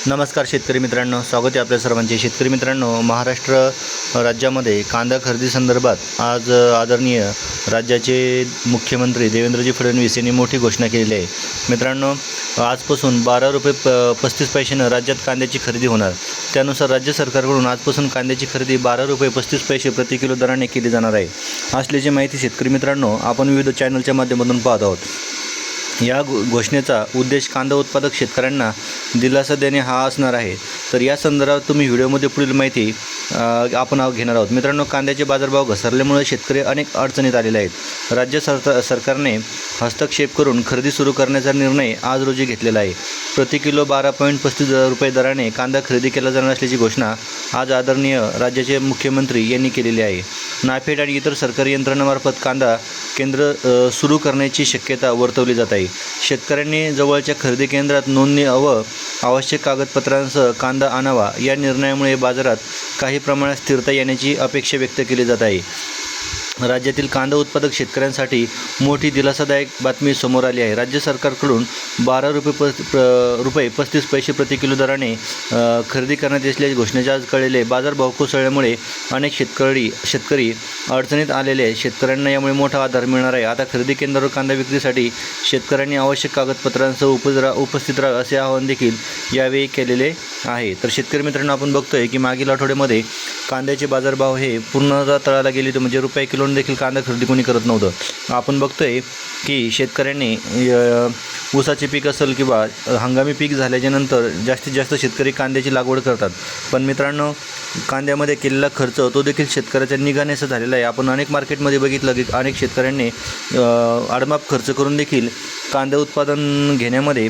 नमस्कार शेतकरी मित्रांनो, स्वागत आहे आपल्या सर्वांचे। शेतकरी मित्रांनो, महाराष्ट्र राज्यामध्ये कांदा खरेदी संदर्भात आज आदरणीय राज्याचे मुख्यमंत्री देवेंद्रजी फडणवीस यांनी मोठी घोषणा केलेली आहे। मित्रांनो, आजपासून 12 रुपये 35 पैशानं राज्यात कांद्याची खरेदी होणार। त्यानुसार राज्य सरकारकडून आजपासून कांद्याची खरेदी 12 रुपये 35 पैसे प्रति किलो दराने केली जाणार आहे असल्याची माहिती शेतकरी मित्रांनो आपण विविध चॅनलच्या माध्यमातून पाहत आहोत। या घोषणेचा उद्देश कांदा उत्पादक शेतकऱ्यांना दिलासा देणे हा असणार आहे। तर या संदर्भात तुम्ही व्हिडिओमध्ये पुढील माहिती आपण घेणार आहोत। मित्रांनो, कांद्याचे बाजारभाव घसरल्यामुळे शेतकरी अनेक अडचणीत आलेले आहेत। राज्य सरकारने हस्तक्षेप करून खरेदी सुरू करण्याचा निर्णय आज रोजी घेतलेला आहे। प्रति किलो 12.35 रुपये दराने कांदा खरेदी केला जाणार असल्याची घोषणा आज आदरणीय राज्याचे मुख्यमंत्री यांनी केलेली आहे। नाफेड आणि इतर सरकारी यंत्रणांमार्फत कांदा केंद्र सुरू करण्याची शक्यता वर्तवली जात आहे। शेतकऱ्यांनी जवळच्या खरेदी केंद्रात नोंदणी व आवश्यक कागदपत्रांसह कांदा आणावा। या निर्णयामुळे बाजारात काही प्रमाणात स्थिरता येण्याची अपेक्षा व्यक्त केली जात आहे। राज्यातील कांदा उत्पादक शेतकऱ्यांसाठी मोठी दिलासादायक बातमी समोर आली आहे। राज्य सरकारकडून 12 रुपये 35 पैसे प्रति किलो दराने खरेदी करण्यात असल्याची घोषणेच्या आज कळलेले बाजारभाव कोसळल्यामुळे अनेक शेतकरी अडचणीत आलेले आहेत। शेतकऱ्यांना यामुळे मोठा आधार मिळणार आहे। आता खरेदी केंद्रावर कांदा विक्रीसाठी शेतकऱ्यांनी आवश्यक कागदपत्रांसह उपस्थित राहा असे आवाहन देखील यावेळी केलेले आहे। तर शेतकरी मित्रांनो, आपण बघतोय की मागील आठवड्यामध्ये कांद्याचे बाजारभाव हे पूर्णतः तळाला गेले होते, म्हणजे रुपये किलोने देखील कांदा खरेदी कोणी करत नव्हतं। आपण बघतोय की शेतकऱ्यांनी ऊसाचे पीक असेल किंवा हंगामी पीक झाल्याच्या नंतर जास्तीत जास्त शेतकरी कांद्याची लागवड करतात। पण मित्रांनो, कांद्यामध्ये केलेला खर्च तो देखील शेतकऱ्याच्या निघाण्याचा झालेला आहे। आपण अनेक मार्केटमध्ये बघितलं की अनेक शेतकऱ्यांनी आडमाप खर्च करून देखील कांदा उत्पादन घेण्यामध्ये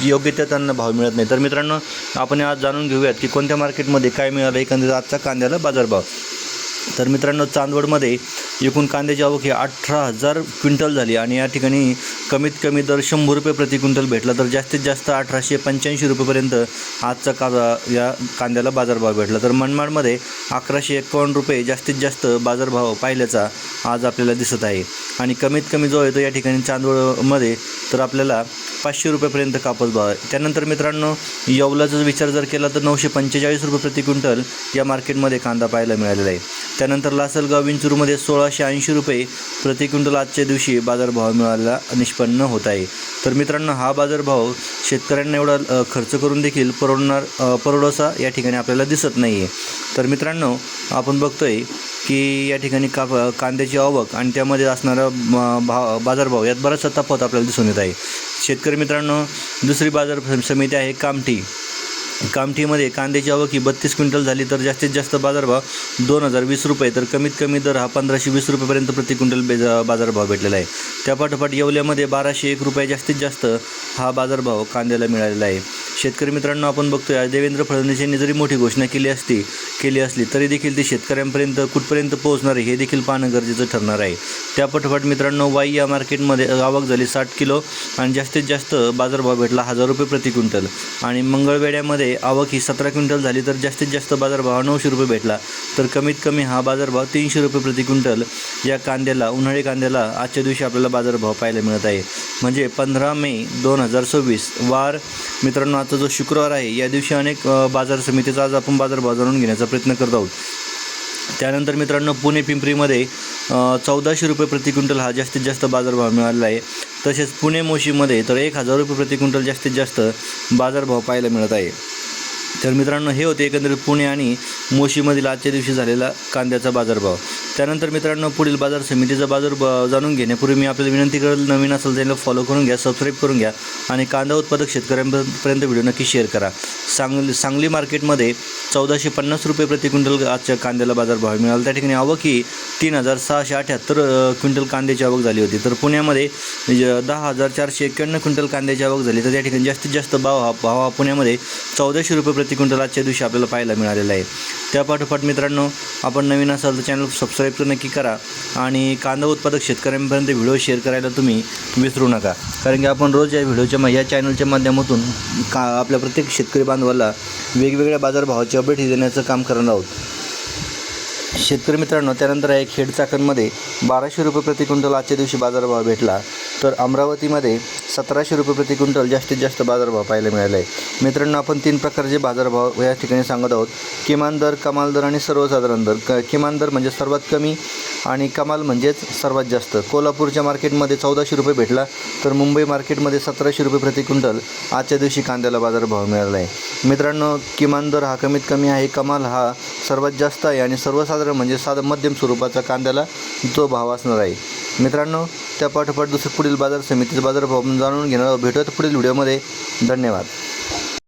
योग्य त्या त्यांना भाव मिळत नाही। तर मित्रांनो, आपण आज जाणून घेऊयात की कोणत्या मार्केटमध्ये काय मिळालं एकंदरीत आजचा कांद्याला बाजारभाव। तर मित्रांनो, चांदवडमध्ये एकूण कांद्याची आवक ही 18,000 क्विंटल झाली आणि या ठिकाणी कमीत कमी दर 100 रुपये प्रति क्विंटल भेटला, तर जास्तीत जास्त 1885 रुपयेपर्यंत आजचा या कांद्याला बाजारभाव भेटला। तर मनमाडमध्ये 1151 रुपये जास्तीत जास्त बाजारभाव पाहिल्याचा आज आपल्याला दिसत आहे आणि कमीत कमी जो आहे तो या ठिकाणी चांदवडमध्ये तर आपल्याला 500 रुपयेपर्यंत कापूस भाव आहे। त्यानंतर मित्रांनो, येवलाचा विचार जर केला तर 945 रुपये प्रति क्विंटल या मार्केटमध्ये कांदा पाहायला मिळालेला आहे। त्यानंतर लासलगाव विंचूरमध्ये 1680 रुपये प्रति क्विंटल आजच्या दिवशी बाजारभाव मिळायला निष्पन्न होत आहे। तर मित्रांनो, हा बाजारभाव शेतकऱ्यांना एवढा खर्च करून देखील परवडोसा या ठिकाणी आपल्याला दिसत नाही आहे। तर मित्रांनो, आपण बघतोय की या ठिकाणी कांद्याची आवक आणि त्यामध्ये असणारा बाजारभाव यात बराचसा तफावत आपल्याला दिसून येत आहे। शेतकरी मित्रांनो, दुसरी बाजार समिती आहे कामठीमध्ये कांद्याची आवक ही 32 क्विंटल झाली, तर जास्तीत जास्त बाजारभाव 2020 रुपये, तर कमीत कमी दर हा 1520 रुपयेपर्यंत प्रति क्विंटल बाजारभाव भेटलेला आहे। त्यापाठोपाठ येवल्यामध्ये 1201 रुपये जास्तीत जास्त हा बाजारभाव कांद्याला मिळालेला आहे। शेतकरी मित्रांनो, आपण बघतोय आज देवेंद्र फडणवीस यांनी जरी मोठी घोषणा केली असली तरी देखील ती शेतकऱ्यांपर्यंत कुठपर्यंत पोहोचणार आहे हे देखील पाहणं गरजेचं ठरणार आहे। त्यापाठोपाठ मित्रांनो, वाई या मार्केटमध्ये आवक झाली 60 किलो आणि जास्तीत जास्त बाजारभाव भेटला 1000 रुपये प्रति क्विंटल आणि मंगळवेढ्यामध्ये आवक ही 17 क्विंटल झाली, तर जास्तीत जास्त बाजारभाव 900 रुपये भेटला, तर कमीत कमी हा बाजारभाव 300 रुपये प्रति क्विंटल या कांद्याला उन्हाळी कांद्याला आजच्या दिवशी आपल्याला बाजारभाव पाहायला मिळत आहे। म्हणजे 15 मे 2024 वार मित्रांनो, आता जो शुक्रवार आहे या दिवशी अनेक बाजार समितीचा आज आपण बाजारभाव जाणून घेण्याचा प्रयत्न करत आहोत। त्यानंतर मित्रांनो, पुणे पिंपरीमध्ये 1400 रुपये प्रति क्विंटल हा जास्तीत जास्त बाजारभाव मिळालेला आहे। तसेच पुणे मोशीमध्ये तर 1000 रुपये प्रति क्विंटल जास्तीत जास्त बाजारभाव पाहायला मिळत आहे। तर मित्रांनो, हे होते एकंदरीत पुणे आणि मोशीमधील आजच्या दिवशी झालेला कांद्याचा बाजारभाव। त्यानंतर मित्रांनो, पुढील बाजार समितीचा बाजारभाव जाणून घेण्यापूर्वी मी आपल्याला विनंती करेल, नवीन असेल चॅनल फॉलो करून घ्या, सबस्क्राईब करून घ्या आणि कांदा उत्पादक शेतकऱ्यांपर्यंत व्हिडिओ नक्की शेअर करा। सांगली मार्केटमध्ये 1450 रुपये प्रति क्विंटल आजच्या कांद्याला बाजारभाव मिळाला। त्या ठिकाणी आवक ही 3678 क्विंटल कांद्याची आवक झाली होती। तर पुण्यामध्ये 10,491 क्विंटल कांद्याची आवक झाली, तर त्या ठिकाणी जास्तीत जास्त भाव हा पुण्यामध्ये 1400 रुपये प्रति क्विंटल आजच्या दिवशी आपल्याला पाहायला मिळालेला आहे। त्यापाठोपाठ मित्रांनो, आपण नवीन असाल तर चॅनल सबस्क्राईब तर नक्की करा आणि कांदा उत्पादक शेतकऱ्यांपर्यंत व्हिडिओ शेअर करायला तुम्ही विसरू नका, कारण की आपण रोज या चॅनलच्या माध्यमातून आपल्या प्रत्येक शेतकरी बांधवाला वेगवेगळ्या बाजारभावाची अपडेट देण्याचं काम करणार आहोत। शेतकरी मित्रांनो, त्यानंतर आहे खेड चाकणमध्ये 1200 रुपये प्रति क्विंटल आजच्या दिवशी बाजारभाव भेटला। तर अमरावतीमध्ये 1700 रुपये प्रति क्विंटल जास्तीत जास्त बाजारभाव पाहायला मिळाला आहे. मित्रांनो, आपण 3 प्रकारचे बाजारभाव या ठिकाणी सांगत आहोत. किमान दर, कमाल दर आणि सर्वसाधारण दर. किमान दर म्हणजे सर्वात कमी आणि कमाल म्हणजेच सर्वात जास्त. कोल्हापूरच्या मार्केटमध्ये 1400 रुपये भेटला, तर मुंबई मार्केटमध्ये 1700 रुपये प्रति क्विंटल आजच्या दिवशी कांद्याला बाजारभाव मिळाला आहे. मित्रांनो, किमान दर हा कमीत कमी आहे, कमाल हा सर्वात जास्त आहे आणि सर्वसाधारण म्हणजे साधा मध्यम स्वरूपाचा कांद्याला जो भाव असणार आहे. मित्रांनो, त्या पाठोपाठ पुढील बाजार समितीचा बाजारभाव जाणून घेणार आहोत. भेटूयात पुढील व्हिडिओमध्ये. धन्यवाद.